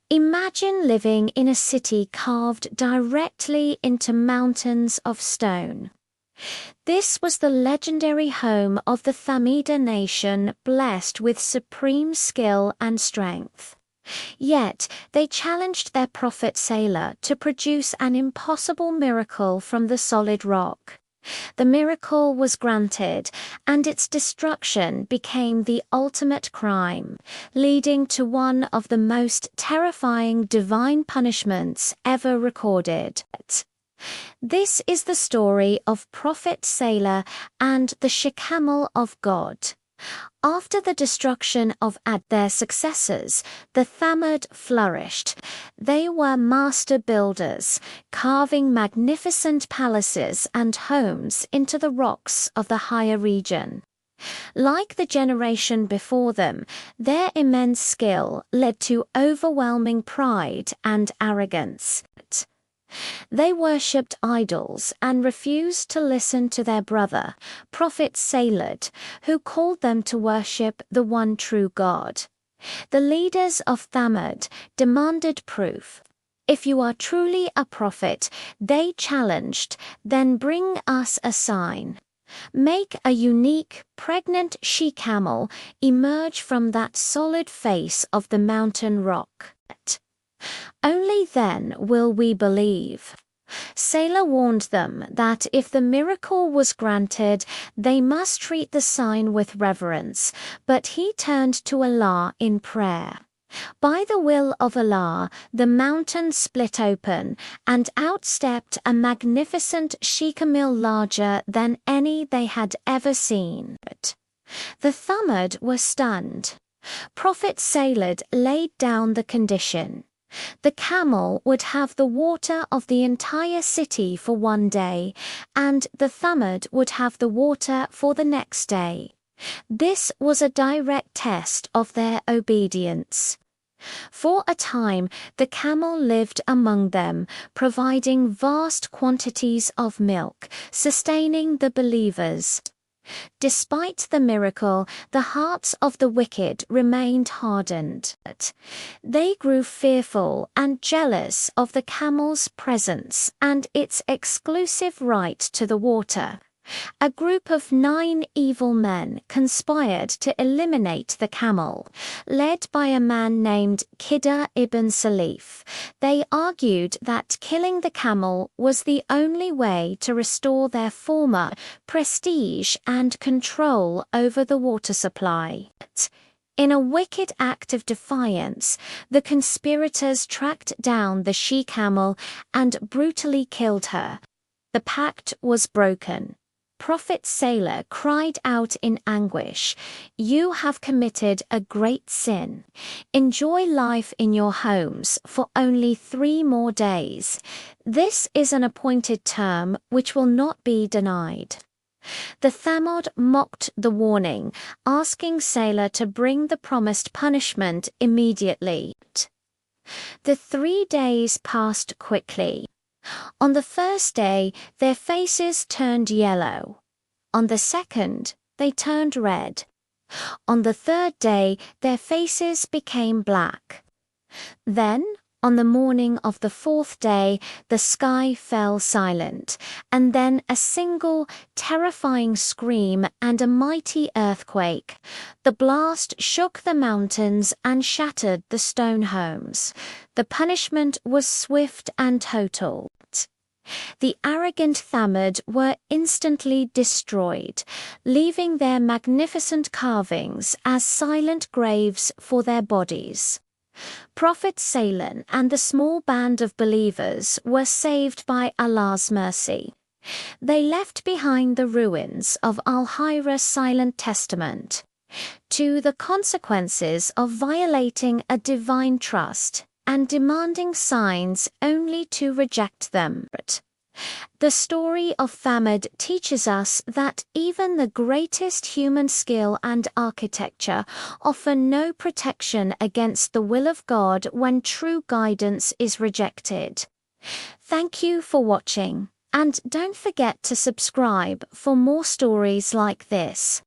Imagine living in a city carved directly into mountains of stone. This was the legendary home of the Thamud nation, blessed with supreme skill and strength. Yet they challenged their Prophet Saleh to produce an impossible miracle from the solid rock. The miracle was granted, and its destruction became the ultimate crime, leading to one of the most terrifying divine punishments ever recorded. This is the story of Prophet Saleh and the She-Camel of God. After the destruction of their successors, the Thamud flourished. They were master builders, carving magnificent palaces and homes into the rocks of the higher region. Like the generation before them, their immense skill led to overwhelming pride and arrogance. They worshipped idols and refused to listen to their brother, Prophet Saleh, who called them to worship the one true God. The leaders of Thamud demanded proof. If you are truly a prophet, they challenged, then bring us a sign. Make a unique, pregnant she-camel emerge from that solid face of the mountain rock. Only then will we believe. Saleh warned them that if the miracle was granted, they must treat the sign with reverence, but he turned to Allah in prayer. By the will of Allah, the mountain split open, and out stepped a magnificent she-camel larger than any they had ever seen. The Thamud were stunned. Prophet Saleh laid down the condition. The camel would have the water of the entire city for one day, and the Thamud would have the water for the next day. This was a direct test of their obedience. For a time, the camel lived among them, providing vast quantities of milk, sustaining the believers. Despite the miracle, the hearts of the wicked remained hardened. They grew fearful and jealous of the camel's presence and its exclusive right to the water. A group of 9 evil men conspired to eliminate the camel, led by a man named Khidr ibn Salif. They argued that killing the camel was the only way to restore their former prestige and control over the water supply. In a wicked act of defiance, the conspirators tracked down the she-camel and brutally killed her. The pact was broken. Prophet Saleh cried out in anguish, "You have committed a great sin. Enjoy life in your homes for only 3 more days. This is an appointed term which will not be denied." The Thamud mocked the warning, asking Saleh to bring the promised punishment immediately. The 3 days passed quickly. On the first day, their faces turned yellow. On the second, they turned red. On the third day, their faces became black. Then, on the morning of the 4th day, the sky fell silent, and then a single, terrifying scream and a mighty earthquake. The blast shook the mountains and shattered the stone homes. The punishment was swift and total. The arrogant Thamud were instantly destroyed, leaving their magnificent carvings as silent graves for their bodies. Prophet Saleh and the small band of believers were saved by Allah's mercy. They left behind the ruins of Al-Hijr's silent testament to the consequences of violating a divine trust and demanding signs only to reject them. The story of Thamud teaches us that even the greatest human skill and architecture offer no protection against the will of God when true guidance is rejected. Thank you for watching, and don't forget to subscribe for more stories like this.